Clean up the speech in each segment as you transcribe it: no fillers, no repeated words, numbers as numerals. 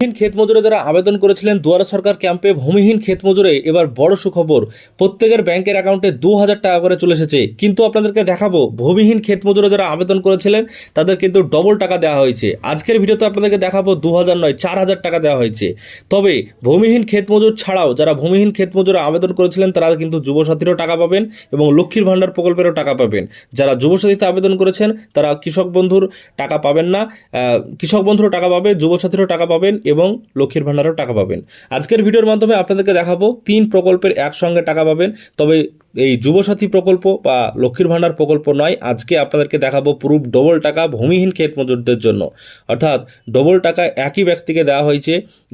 ভূমিহীন ক্ষেত মজুরে যারা আবেদন করেছিলেন দুয়ারে সরকার ক্যাম্পে ভূমিহীন ক্ষেত মজুরে এবার বড় সুখবর, প্রত্যেকের ব্যাংকের অ্যাকাউন্টে 2,000 টাকা করে চলে এসেছে। কিন্তু আপনাদেরকে দেখাবো ভূমিহীন ক্ষেত মজুরে যারা আবেদন করেছিলেন তাদের কিন্তু ডবল টাকা দেওয়া হয়েছে। আজকের ভিডিওতে আপনাদেরকে দেখাবো 2,000 নয় 4,000 টাকা দেওয়া হয়েছে। তবে ভূমিহীন ক্ষেত মজুর ছাড়াও যারা ভূমিহীন ক্ষেত মজুরে আবেদন করেছিলেন তারা কিন্তু যুবসাথীরও টাকা পাবেন এবং লক্ষ্মীর ভাণ্ডার প্রকল্পেরও টাকা পাবেন। যারা যুবসাথীতে আবেদন করেছেন তারা কৃষক বন্ধুর টাকা পাবেন না, কৃষক বন্ধুরও টাকা পাবে, যুবসাথীরও টাকা পাবেন এবং লক্ষ্মীর ভাণ্ডারও টাকা পাবেন। আজকের ভিডিওর মাধ্যমে আপনাদেরকে দেখাবো 3 প্রকল্পের একসঙ্গে টাকা পাবেন। তবে এই যুবসাথী প্রকল্প বা লক্ষ্মীর ভাণ্ডার প্রকল্প নয়, আজকে আপনাদেরকে দেখাবো পুরো ডবল টাকা ভূমিহীন ক্ষেত মজুরদের জন্য। অর্থাৎ ডবল টাকা একই ব্যক্তিকে দেওয়া হয়েছে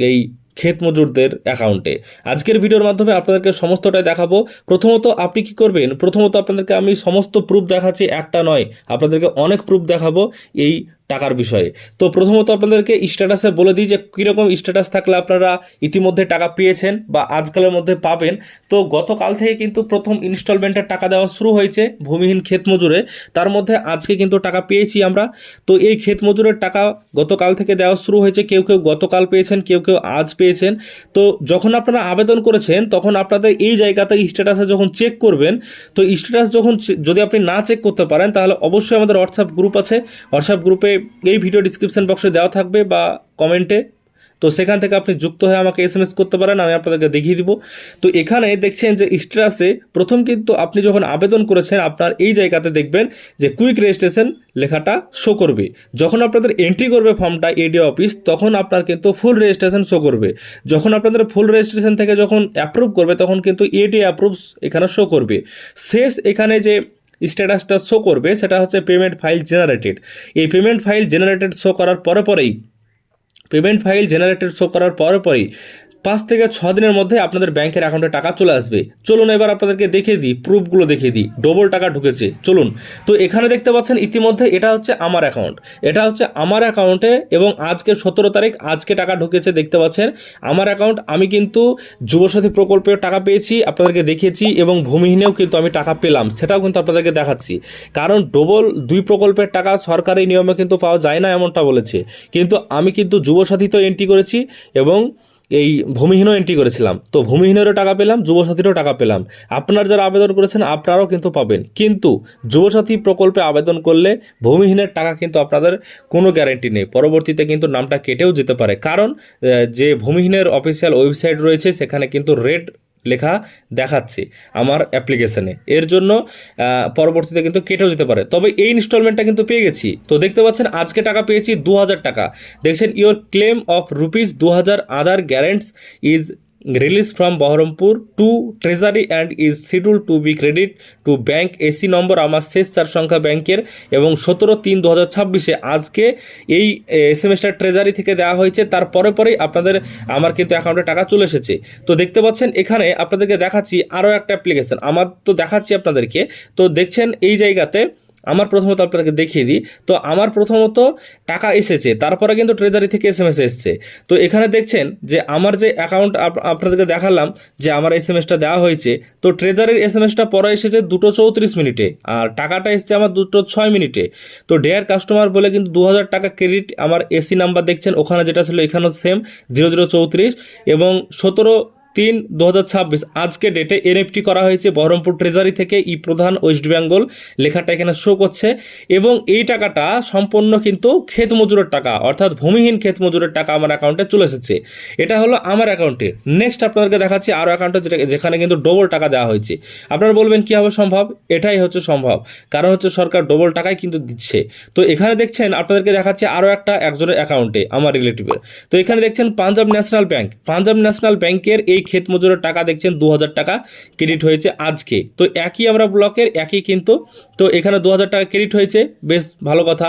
এই ক্ষেত মজুরদের অ্যাকাউন্টে। আজকের ভিডিওর মাধ্যমে আপনাদেরকে সমস্তটাই দেখাবো। প্রথমত আপনি কি করবেন, প্রথমত আপনাদেরকে আমি সমস্ত প্রুফ দেখাচ্ছি, একটা নয় আপনাদেরকে অনেক প্রুফ দেখাবো এই টাকার বিষয়ে। তো প্রথমত আপনাদেরকে স্ট্যাটাসে বলে দিই যে কীরকম স্ট্যাটাস থাকলে আপনারা ইতিমধ্যে টাকা পেয়েছেন বা আজকালের মধ্যে পাবেন। তো গতকাল থেকে কিন্তু প্রথম ইনস্টলমেন্টের টাকা দেওয়া শুরু হয়েছে ভূমিহীন ক্ষেত মজুরে, তার মধ্যে আজকে কিন্তু টাকা পেয়েছি আমরা। তো এই ক্ষেত মজুরের টাকা গতকাল থেকে দেওয়া শুরু হয়েছে, কেউ কেউ গতকাল পেয়েছেন, কেউ কেউ আজ পেয়েছেন। তো যখন আপনারা আবেদন করেছেন তখন আপনাদের এই জায়গাতে স্ট্যাটাসে যখন চেক করবেন, তো স্ট্যাটাস যখন যদি আপনি না চেক করতে পারেন তাহলে অবশ্যই আমাদের হোয়াটসঅ্যাপ গ্রুপ আছে, হোয়াটসঅ্যাপ গ্রুপে এই ভিডিও ডিসক্রিপশন বক্সে দেওয়া থাকবে বা কমেন্টে, তো সেখান থেকে আপনি যুক্ত হয়ে আমাকে SMS করতে পারেন, আমি আপনাদেরকে দেখিয়ে দিব। তো এখানে দেখছেন যে স্ট্যাটাসে প্রথম কিন্তু আপনি যখন আবেদন করেছেন আপনার এই জায়গাতে দেখবেন যে কুইক রেজিস্ট্রেশন লেখাটা শো করবে। যখন আপনাদের এন্ট্রি করবে ফর্মটা এডিও অফিস তখন আপনার কিন্তু ফুল রেজিস্ট্রেশন শো করবে। যখন আপনাদের ফুল রেজিস্ট্রেশন থেকে যখন অ্যাপ্রুভ করবে তখন কিন্তু এডি অ্যাপ্রুভস এখানে শো করবে। শেষ এখানে যে স্ট্যাটাসটা শো করবে সেটা হচ্ছে পেমেন্ট ফাইল জেনারেটেড। এই পেমেন্ট ফাইল জেনারেটেড শো করার পরেই 5 থেকে 6 দিনের মধ্যে আপনাদের ব্যাংকের অ্যাকাউন্টে টাকা চলে আসবে। চলুন এবার আপনাদেরকে দেখিয়ে দিই, প্রুফগুলো দেখিয়ে দিই, ডবল টাকা ঢুকেছে। চলুন, তো এখানে দেখতে পাচ্ছেন ইতিমধ্যে এটা হচ্ছে আমার অ্যাকাউন্ট, এটা হচ্ছে আমার অ্যাকাউন্টে এবং আজকে 17 তারিখ আজকে টাকা ঢুকেছে দেখতে পাচ্ছেন আমার অ্যাকাউন্ট। আমি কিন্তু যুবসাথী প্রকল্পেও টাকা পেয়েছি, আপনাদেরকে দেখিয়েছি, এবং ভূমিহীনেও কিন্তু আমি টাকা পেলাম, সেটাও কিন্তু আপনাদেরকে দেখাচ্ছি। কারণ ডবল 2 প্রকল্পের টাকা সরকারি নিয়মে কিন্তু পাওয়া যায় না এমনটা বলেছে, কিন্তু আমি কিন্তু যুবসাথীতেও এন্ট্রি করেছি এবং এই ভূমিহীনও এন্ট্রি করেছিলাম। তো ভূমিহীনেরও টাকা পেলাম, যুবসাথীরও টাকা পেলাম। আপনার যারা আবেদন করেছেন আপনারাও কিন্তু পাবেন, কিন্তু যুবসাথী প্রকল্পে আবেদন করলে ভূমিহীনের টাকা কিন্তু আপনাদের কোনো গ্যারেন্টি নেই, পরবর্তীতে কিন্তু নামটা কেটেও যেতে পারে। কারণ যে ভূমিহীনের অফিসিয়াল ওয়েবসাইট রয়েছে সেখানে কিন্তু রেড লেখা দেখাচ্ছে আমার অ্যাপ্লিকেশনে, এর জন্য পরবর্তীতে কিন্তু কেটেও যেতে পারে। তবে এই ইনস্টলমেন্টটা কিন্তু পেয়ে গেছি। তো দেখতে পাচ্ছেন আজকে টাকা পেয়েছি 2,000 টাকা। দেখছেন your claim of ₹2,000 other guarantees is release from Baharampur to treasury and is schedule to be credit to bank AC number আমার শেষ 4 সংখ্যা ব্যাংকের এবং 17/3/2026 আজকে এই SMS-টা ট্রেজারি থেকে দেওয়া হয়েছে। পরেই আপনাদের আমার কিন্তু অ্যাকাউন্টে টাকা চলে এসেছে। তো দেখতে পাচ্ছেন এখানে আপনাদেরকে দেখাচ্ছি আরও একটা অ্যাপ্লিকেশন, আমার তো দেখাচ্ছি আপনাদেরকে। তো দেখছেন এই জায়গাতে আমার প্রথমত আপনাকে দেখিয়ে দিই। তো আমার প্রথমত টাকা এসেছে, তারপরে কিন্তু ট্রেজারি থেকে SMS এসেছে। তো এখানে দেখছেন যে আমার যে অ্যাকাউন্ট আপনাদেরকে দেখালাম যে আমার SMS-টা দেওয়া হয়েছে, তো ট্রেজারির SMS-টা পরে এসেছে 2:34 মিনিটে আর টাকাটা এসেছে আমার 2:06 মিনিটে। তো ডেয়ার কাস্টমার বলে কিন্তু 2,000 টাকা ক্রেডিট, আমার এসি নাম্বার দেখছেন ওখানে যেটা ছিল এখানেও সেম 0034 এবং 17/3/2026 আজকে ডেটে NFT করা হয়েছে বহরমপুর ট্রেজারি থেকে, প্রধান ওয়েস্ট বেঙ্গল লেখাটা এখানে শো করছে। এবং এই টাকাটা সম্পূর্ণ কিন্তু ক্ষেত মজুরের টাকা, অর্থাৎ ভূমিহীন ক্ষেত মজুরের টাকা আমার অ্যাকাউন্টে চলে এসেছে। এটা হলো আমার অ্যাকাউন্টে। নেক্সট আপনাদেরকে দেখাচ্ছি আরও অ্যাকাউন্টে যেখানে কিন্তু ডবল টাকা দেওয়া হয়েছে। আপনারা বলবেন কীভাবে সম্ভব? এটাই হচ্ছে সম্ভব, কারণ হচ্ছে সরকার ডবল টাকাই কিন্তু দিচ্ছে। তো এখানে দেখছেন আপনাদেরকে দেখাচ্ছি আরও একজনের অ্যাকাউন্টে আমার রিলেটিভের। তো এখানে দেখছেন পাঞ্জাব ন্যাশনাল ব্যাংকের এই ক্ষেত মজুরের টাকা দেখছেন 2,000 টাকা ক্রেডিট হয়েছে আজকে। তো একই আমরা ব্লকের একই কিন্তু, তো এখানে 2,000 টাকা ক্রেডিট হয়েছে, বেশ ভালো কথা,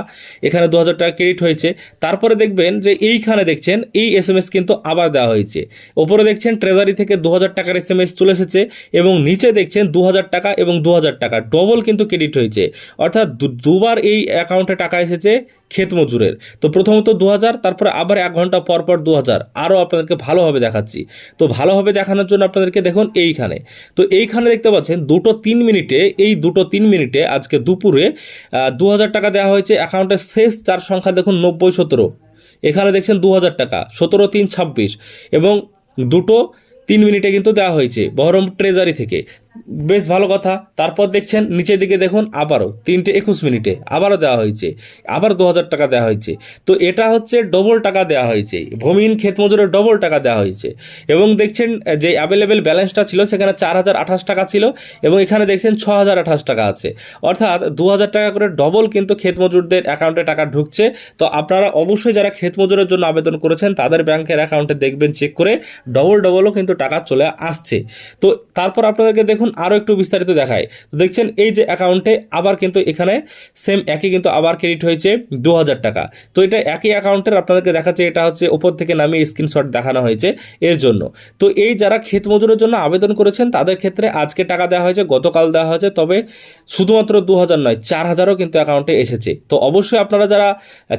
এখানে 2,000 টাকা ক্রেডিট হয়েছে। তারপরে দেখবেন যে এইখানে দেখছেন এই SMS কিন্তু আবার দেওয়া হয়েছে। ওপরে দেখছেন ট্রেজারি থেকে 2,000 টাকার SMS চলে এসেছে এবং নিচে দেখছেন 2,000 টাকা এবং 2,000 টাকা ডবল কিন্তু ক্রেডিট হয়েছে, অর্থাৎ দুবার এই অ্যাকাউন্টে টাকা এসেছে ক্ষেত মজুরের। তো প্রথমত 2,000, তারপরে আবার 1 ঘন্টা পর 2,000। আরও আপনাদেরকে ভালোভাবে দেখাচ্ছি। তো ভালোভাবে দেখানোর জন্য আপনাদেরকে দেখুন এইখানে, তো এইখানে দেখতে পাচ্ছেন 2:03 মিনিটে, এই 2:03 মিনিটে আজকে দুপুরে 2,000 টাকা দেওয়া হয়েছে। অ্যাকাউন্টের শেষ 4 সংখ্যা দেখুন 9017 এখানে দেখছেন 2000 টাকা 17/3/26 এবং দুটো 3 মিনিটে কিন্তু দেওয়া হয়েছে বহরমপুর ট্রেজারি থেকে। বেশ ভালো কথা। তারপর দেখছেন নিচের দিকে দেখুন আবারও 3:21 আবারও দেওয়া হয়েছে, আবার 2000 টাকা দেওয়া হয়েছে। তো এটা হচ্ছে ডবল টাকা দেওয়া হয়েছে, ভূমিহীন ক্ষেত মজুরের ডবল টাকা দেওয়া হয়েছে। এবং দেখছেন যে অ্যাভেলেবেল ব্যালেন্সটা ছিল সেখানে 4028 টাকা ছিল এবং এখানে দেখছেন 6028 টাকা আছে, অর্থাৎ 2000 টাকা করে ডবল কিন্তু ক্ষেত মজুরদের অ্যাকাউন্টে টাকা ঢুকছে। তো আপনারা অবশ্যই যারা ক্ষেত মজুরের জন্য আবেদন করেছেন তাদের ব্যাংকের অ্যাকাউন্টে দেখবেন চেক করে ডবলও কিন্তু টাকা চলে আসছে। তো তারপর আপনাদেরকে দেখুন আরও একটু বিস্তারিত দেখায়। তো দেখছেন এই যে অ্যাকাউন্টে আবার কিন্তু এখানে সেম একই কিন্তু আবার ক্রেডিট হয়েছে 2000 টাকা। তো এটা একই অ্যাকাউন্টের আপনাদেরকে দেখাচ্ছে, এটা হচ্ছে উপর থেকে নামিয়ে স্ক্রিনশট দেখানো হয়েছে এর জন্য। তো এই যারা ক্ষেত মজুরের জন্য আবেদন করেছেন তাদের ক্ষেত্রে আজকে টাকা দেওয়া হয়েছে, গতকাল দেওয়া হয়েছে, তবে শুধুমাত্র 2000 নয় 4000ও কিন্তু অ্যাকাউন্টে এসেছে। তো অবশ্যই আপনারা যারা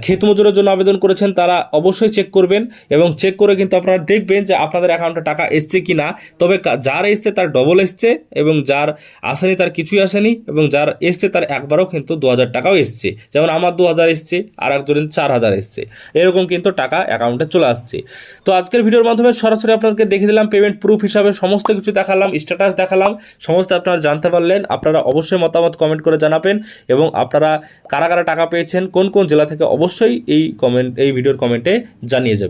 ক্ষেত মজুরের জন্য আবেদন করেছেন তারা অবশ্যই চেক করবেন এবং চেক করে কিন্তু আপনারা দেখবেন যে আপনাদের অ্যাকাউন্টে টাকা এসছে কি না। তবে যার এসছে তার ডবল এসছে এবং যার আসেনি তার কিছুই আসেনি, এবং যার এসছে তার একবারও কিন্তু 2000 টাকাও এসছে। যেমন আমার 2000 এসছে, আর একজনের 4000 এসছে, এরকম কিন্তু টাকা অ্যাকাউন্টে চলে আসছে। তো আজকের ভিডিওর মাধ্যমে সরাসরি আপনাদেরকে দেখে দিলাম পেমেন্ট প্রুফ হিসাবে সমস্ত কিছু দেখালাম, স্ট্যাটাস দেখালাম, সমস্ত আপনারা জানতে পারলেন। আপনারা অবশ্যই মতামত কমেন্ট করে জানাবেন এবং আপনারা কারা কারা টাকা পেয়েছেন কোন কোন জেলা থেকে অবশ্যই এই ভিডিওর কমেন্টে জানিয়ে যাবেন।